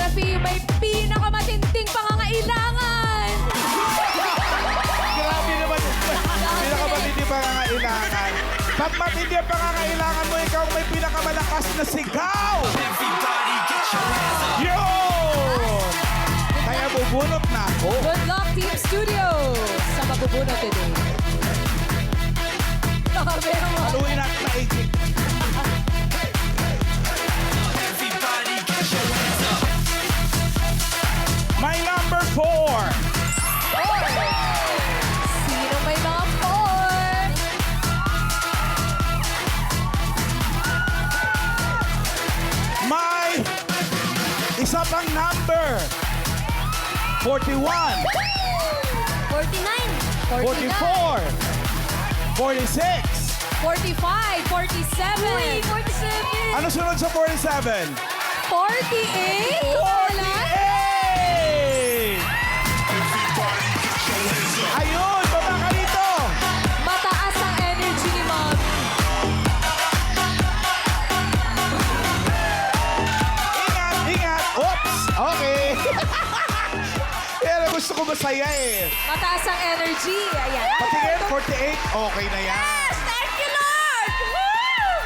Steffi, may pinakamatinding pangangailangan. Grabe naman. Pinakamatindi pangangailangan. Pag matindi ang pangangailangan mo, ikaw may pinakamalakas na sigaw. Everybody get your hands up. Yun! Kaya bubunot na ako. Good luck, Team Studios, sa mabubunot today. Sabi mo. Haluin natin na aging. Everybody get your hands up. My number 4. Sino may mga 4? My isa pang number. 41. 49. 44. 46. 45. 47. Uy, 47. Ano sunod sa 47? 48? 48! Ayun! Baba ka dito! Mataas ang energy ni Mom. Ingat! Ingat! Oops! Okay! Pero gusto ko masaya eh. Mataas ang energy. Ayan. Patingin, 48. Okay na yan. Thank you, Lord! Woo!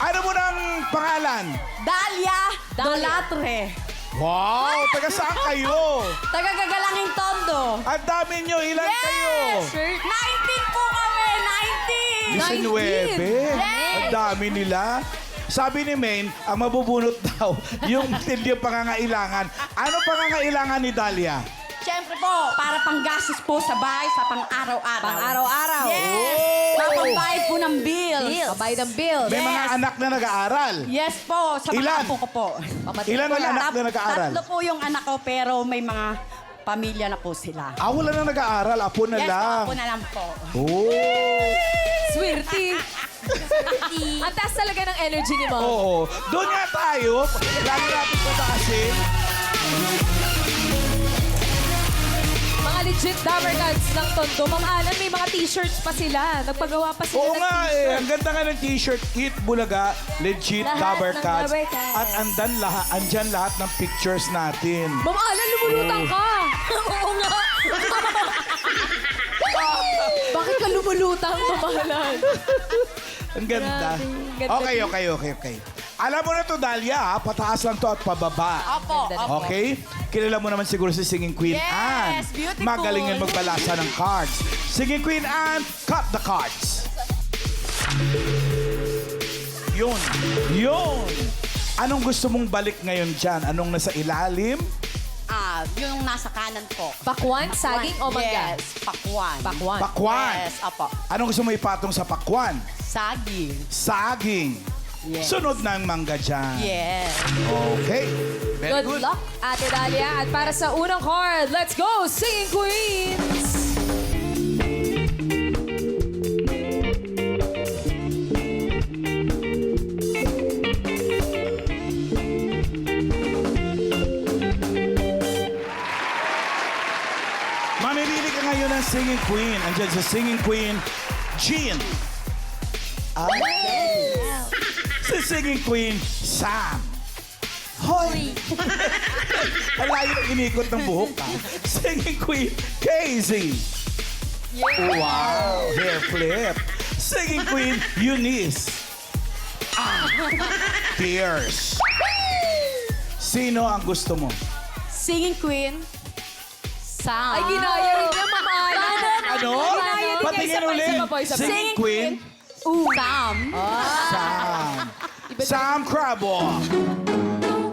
Ano mo ng pangalan? Dalia Dalia. Dolatre. Wow! Taga saan kayo? Tagagagalangin Tondo. Ang dami nyo. Ilan kayo? 19 po kami, 19. 19. Ang dami nila. Sabi ni Maine, ang mabubunot daw, yung hindi pangangailangan. Ano pangangailangan ni Dalia? Siyempre po, para panggastos po sa bahay, sa pang-araw-araw. Pang-araw-araw. Yes. Papambayad po ng bills. Pabay ng bills. May mga anak na nag-aaral. Yes po, sa mga Ilan? apo ko po. Ilan ang anak na nag-aaral? Tatlo po yung anak ko, pero may mga pamilya na po sila. Ah, wala na nag-aaral. Apo na Yes lang. po, ako na lang po. Oh. Swerte. Ang taas talaga ng energy ni Mom. Oo. Doon nga tayo. Lagi natin pataasin. Mga legit Dabber Cats ng Tondo. Ma'am Alan, may mga t-shirts pa sila. Nagpagawa pa sila Oo ng nga eh. t-shirt. Ang ganda nga ng t-shirt. Eat Bulaga, legit Lahat Dabber ng Cats. Dabber Cats. At andyan lahat ng pictures natin. Ma'am Alan, lumulutang ka. Oo nga. Bakit ka lumulutang, Ma'am Alan? Ang ganda. Grabe, ganda. Okay. Alam mo na to, Dalia, ha? Pataas lang to at pababa. Opo, Ganda. opo. Okay? Kilala mo naman siguro si Singing Queen Yes, Anne. beautiful. Magaling yan magbalasa ng cards. Singing Queen Anne, cut the cards. Yun. Anong gusto mong balik ngayon dyan? Anong nasa ilalim? Yung nasa kanan po. Pakwan, saging o mangga? Yes, pakwan. Pakwan. Pakwan. Yes, opo. Anong gusto mo ipatong sa pakwan? Saging. Saging. Yes. Sunod na ang mangga dyan. Yes. Okay. Very Good luck, Ate Dalia. At para sa unang card, let's go, Singing Queens! Mamimili ka ngayon ng Singing Queen. Andiyan sa Singing Queen, Jean. Sa Singing Queen, Sam. Hoy! Ang layo na inikot ng buhok, ha? Singing Queen, Casey. Wow! Hair flip. Singing Queen, Eunice. Tears. Sino ang gusto mo? Singing Queen. Sam. Ay, ginaya rin niya, Ma'am Alan. Ano? Ginaya rin niya. Patingin Isa pa, ulit. isa pa, isa pa. Singing Queen, Sam. Sam. Sam Crabbo.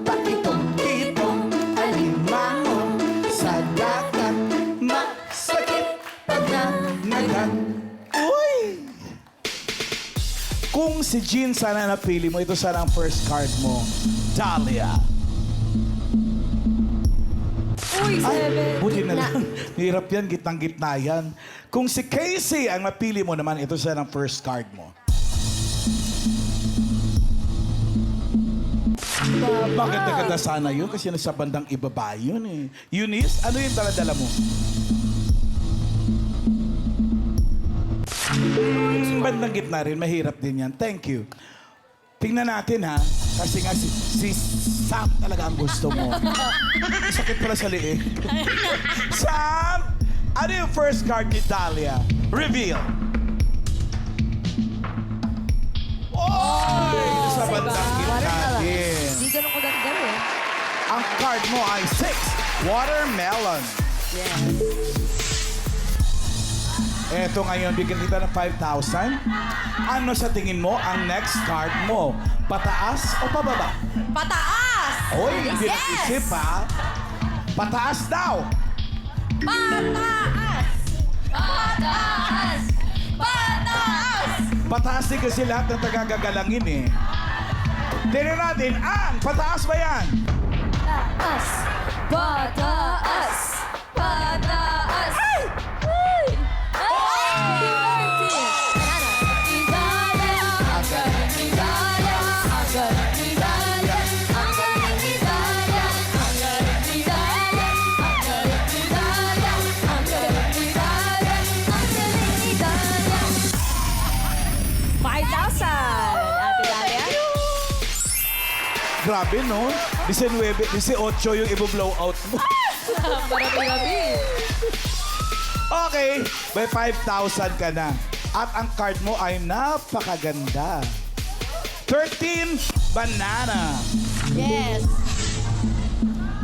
Pakitong-kitong alimango sa dagat. Masakit pag nanagat. Uy! Kung si Jean sana napili mo, ito sana ang first card mo. Dalia. Uy, Ay, 7. buti na lang. Hirap yan, gitnang-gitna yan. Kung si Casey ang mapili mo naman, ito sana ang first card mo. Maganda-ganda sana yun kasi nasa bandang ibaba yun eh. Eunice, ano yung daladala mo? Bandang gitna rin, mahirap din yan. Thank you. Tingnan natin ha. Kasi nga si Sam talaga ang gusto mo. Sakit pala sa liig. Sam, ano yung first card ni Dahlia? Reveal. Oy! Sa bandang gitna din. Hindi ganun maganda eh. Ang card mo ay 6. Watermelon. Eto ngayon, bigyan kita ng 5,000. Ano sa tingin mo ang next card mo? Pataas o pababa? Pataas! Oy, hindi Yes! nag-isip ha. Pataas daw. Pataas! Pataas! Pataas! Pataas din kasi lahat ng tagagagalangin eh. Tingnan natin, pataas ba yan? Taas! Pataas! Pataas! Ay! Ay! Grabe no? 19, 18 yung i-blow out mo. Marami-rami. Okay, may 5,000 ka na. At ang card mo ay napakaganda. 13, banana. Yes!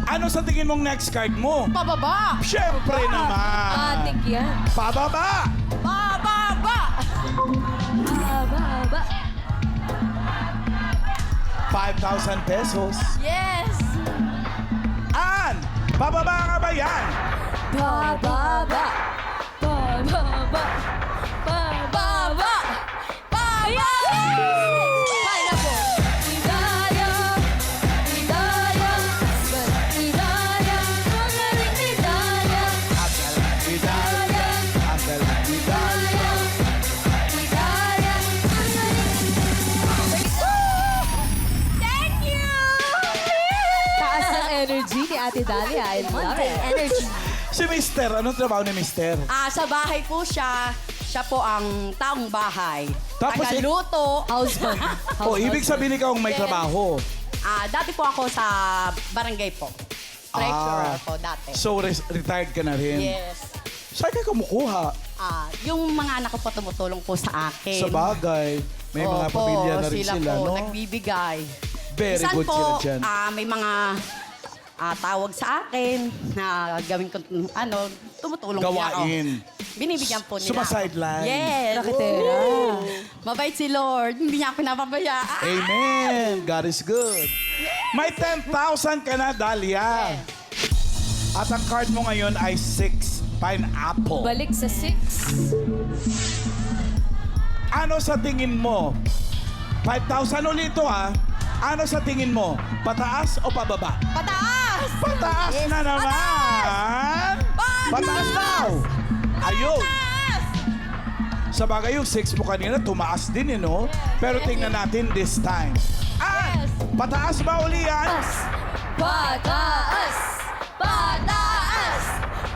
Ano sa tingin mong next card mo? Pababa! Siyempre naman. Matik yan. Pababa. Pababa! Aba. 5,000 pesos. Yes! Pababa nga ba yan? Pababa. Pababa. Pababa. Pineapple. Hidaya. Hidaya. Hidaya. Magaling hidaya. Akal hidaya. Akal hidaya. Hidaya. Thank you! Taas ng energy ni Ate Dahlia. I love it. Energy. Si Mister, anong trabaho ni Mister? Sa bahay po siya. Siya po ang taong bahay. Tapos Tagaluto. Husband. Oh, ibig sabihin ikaw ang may Yes. trabaho. Dati po ako sa barangay po. Treasurer po dati. So, retired ka na rin? Yes. Saan ka kumukuha? Yung mga anak ko po tumutulong po sa akin. Sa bagay. May mga Opo, pamilya na rin sila, po, no? nagbibigay. Very Minsan good po, sila dyan. may mga tawag sa akin na gawin ko, tumutulong din ako. Gawain. Binibigyan po nila. Sumasideline. Yes. Raketera. Mabait si Lord. Hindi niya ako pinapabayaan. Amen. God is good. May 10,000 ka na, Dahlia. At ang card mo ngayon ay 6. Pineapple. Balik sa 6. Ano sa tingin mo? 5,000 ulit ito, ha? Ano sa tingin mo? Pataas o pababa? Pataas! Pataas Yes, na naman! Pataas daw! Ayun! Sa bagay yung 6 mo kanina, tumaas din, no? Pero tingnan natin this time. Pataas ba uli yan? Pataas! Pataas!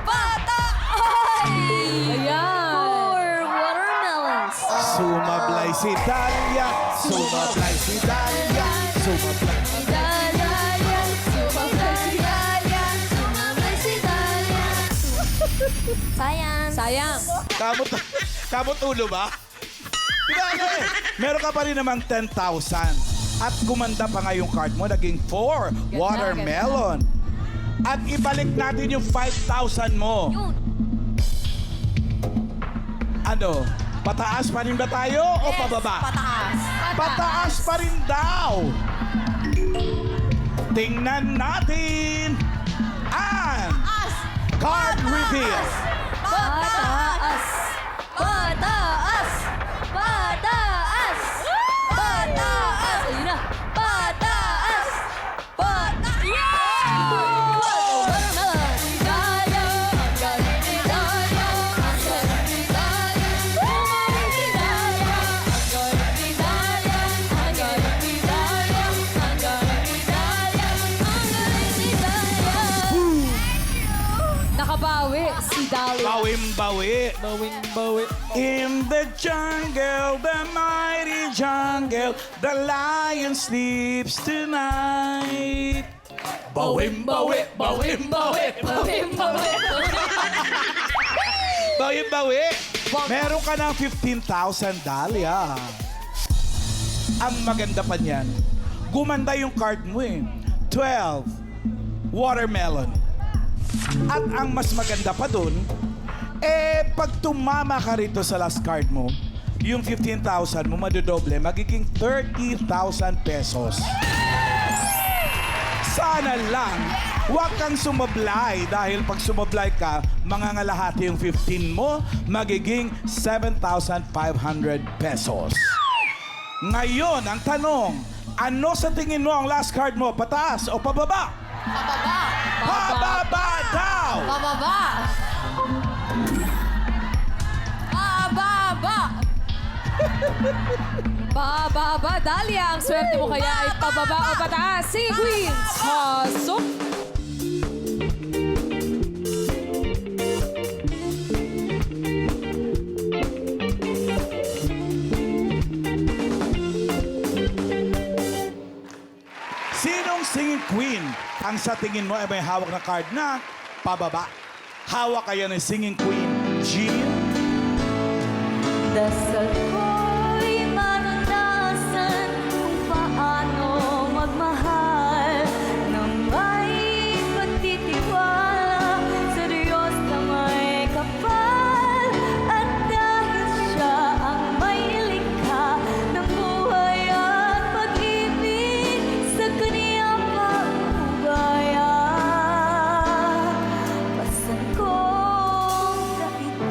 Pataas! Ayan! For watermelons. Sumablay si Dahlia, sumablay si Dahlia, sumablay. Si Dahlia, sumablay si Dahlia, sumablay si Dahlia. Sayang. Sayang. Kamot ulo ba? Grabe! Meron ka pa rin namang 10,000. At gumanda pa nga yung card mo, naging 4, watermelon. At ibalik natin yung 5,000 mo. Yun. Ano? Pataas pa rin ba tayo o pababa? Pataas. Pataas pa rin daw. Tingnan natin ang card reveal. Pataas! Pataas! Pataas! Pataas! Ayun na! Pataas! Pataas! Watermelon! Dahlia! Ang galing ni Dahlia! Ang galing ni Dahlia! Gumaling si Dahlia! Ang galing ni Dahlia! Ang galing ni Dahlia! Ang galing ni Dahlia! Ang galing ni Dahlia! Nakaba Bawing-bawi si Dahlia. Bawing-bawi. Bawing-bawi. In the jungle, the mighty jungle, the lion sleeps tonight. Bawing-bawi, bawing-bawi, Bawing-bawi. bawing-bawi. Meron ka ng 15,000, Dahlia. Ang maganda pa niyan, gumanda yung card mo eh. 12, watermelon. At ang mas maganda pa dun, pag tumama ka rito sa last card mo, yung 15,000 mo madodoble, magiging 30,000 pesos. Sana lang, huwag kang sumablay dahil pag sumablay ka, mangangalahati yung 15 mo, magiging 7,500 pesos. Ngayon, ang tanong, ano sa tingin mo ang last card mo? Pataas o pababa? Pababa. Pababa daw! Pababa. Pababa. Pababa, Dahlia. Ang swerte mo kaya ay pababa o pataas. Singing Queens. Pasok. Sinong singing queen ang sa tingin mo ay may hawak na card na pababa? Hawak kaya ng singing queen, Jean? Dasal ko'y maranasan kung paano magmahal ng may pagtitiwala sa Diyos na may kapal. At dahil siya ang may likha ng buhay at pag-ibig, sa kanya pag-ugaya pasan kong dakitin.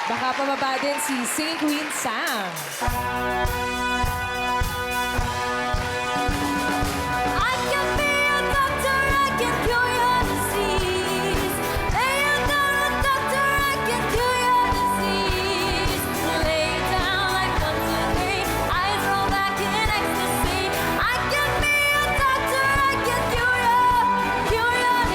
Baka pababa din si Singing Queen Sam. I can be a doctor, I can cure your disease. Hey, I'm not a doctor, I can cure your disease. Lay down like 1, 2, 3, eyes roll back in ecstasy. I can be a doctor, I can cure your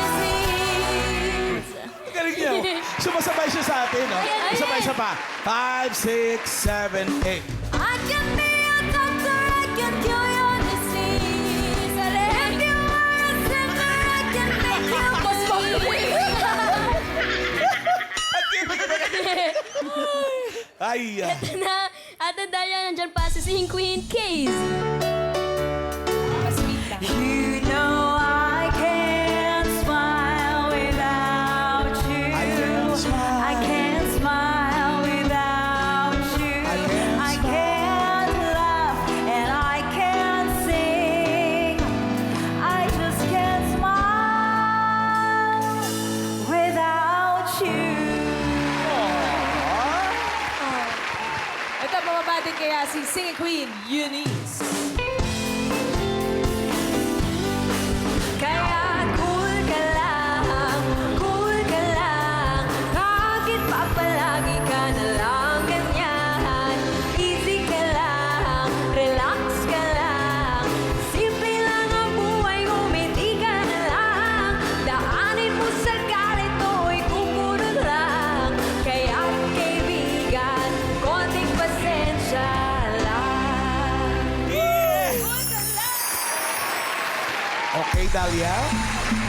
disease. Galing niyo. Sumasabay siya sa atin, no? Sabay isa pa. 5, 6, 7, 8. I can be a doctor, I can cure your disease. And if you are a sinner, I can make you believe. Ay, Na, Ate Dahlia, nandyan pa si Singing Queen Casey. Sweet lang. You know I can't smile without you. I can't smile. I can't smile without you. I can't can't laugh and I can't sing. I just can't smile without you. Ito, pababa din kaya si Singing Queen Eunice. Kaya cool ka lang, kahit pa palagi ka na lang ganyan. Easy ka lang, relax ka lang, simple lang ang buhay, ngumiti ka na lang. Daanin mo sa galit, to'y kumunod lang. Kaya kaibigan, konting pasensya lang. Okay, Dahlia.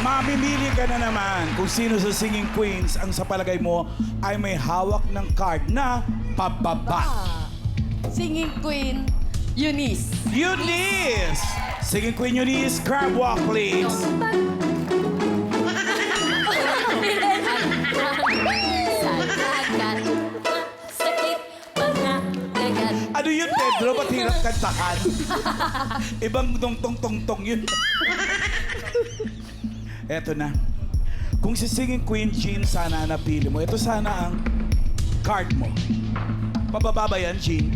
Mamimili ka na naman kung sino sa Singing Queens ang sa palagay mo ay may hawak ng card na pababa. Singing Queen Eunice. Eunice! Singing Queen Eunice, crab walk, please. Salagat. Sakit. Pagkakagat. Ano yun, Pedro? Ba't hirap kantahan? Ibang tong-tong-tong-tong yun. Eto na. Kung si Singing Queen Jean sana ang napili mo, ito sana ang card mo. Pababa ba yan, Jean?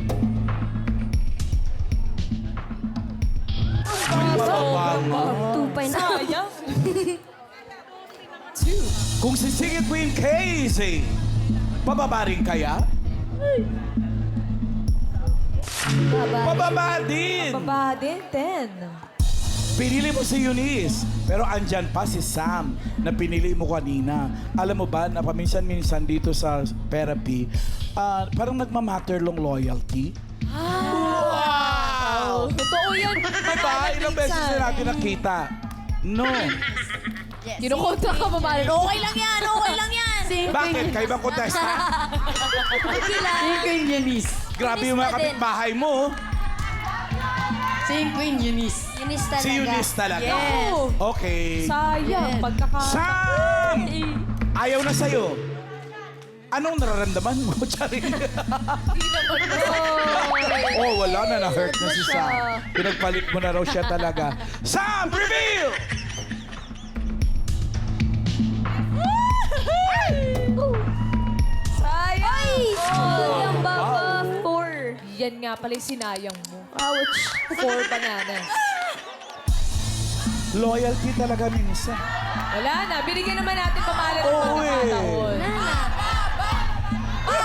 Pababa nga. Tupay na. Sayang. Kung si Singing Queen Casey, pababa rin kaya? Baba. Pababa din! Baba din, 10. Pinili mo si Eunice, pero andyan pa si Sam na pinili mo kanina. Alam mo ba na paminsan-minsan dito sa therapy, parang nagmamatter lang loyalty. Wow! Totoo yan. Diba? Ilang beses na natin nakita. No. Kinukontra ka pa ba? Okay lang yan, okay lang yan. Bakit? Kayo bang kontesta? Si Queen Eunice. Grabe yung mga pa din. kapitbahay mo. Si Queen Eunice. Eunice talaga. Si Eunice talaga. Yes. Okay. Sayang, Sam! Ayaw na sa'yo. Anong nararamdaman mo, Charing? Oh, wala na. Na-hurt na si Sam. Pinagpalit mo na raw siya talaga. Sam, reveal! Sayang! Sayang, Baba. 4. Yan nga pala yung sinayang mo. Ouch! 4 bananas. Loyalty talaga minsan. Wala na, binigyan naman natin pamalit ng Oo, mga eh. kataon.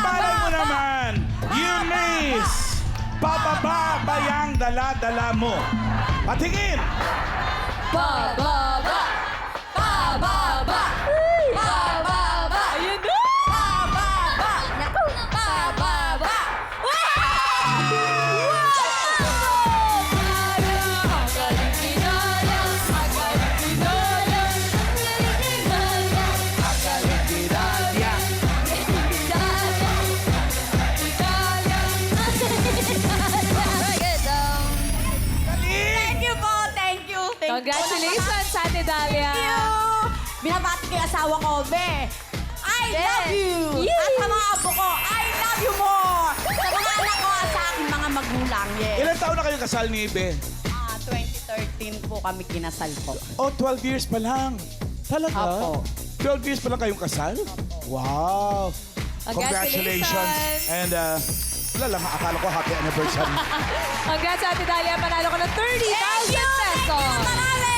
Malay mo naman, Eunice! Pababa ba yung dala-dala mo? Patingin! Bababa! Bababa! Bababa! Ayun na! Bababa! Naku! Bababa! Thank you po, thank you. Congratulations, Ate Dalia! Binabati ko yung asawa ko, Be. I love you! Yay! At sa mga apo ko, I love you more! Sa mga anak ko at sa aking mga magulang, yes. Ilan taon na kayo kasal ni Ibe? 2013 po kami kinasal po. Oh, 12 years pa lang. Talaga? Apo. 12 years pa lang kayong kasal? Wow! Congratulations. And, wala lang, akala ko happy anniversary. Congrats, Ate Dalia. Panalo ko ng 30,000 pesos. Marami!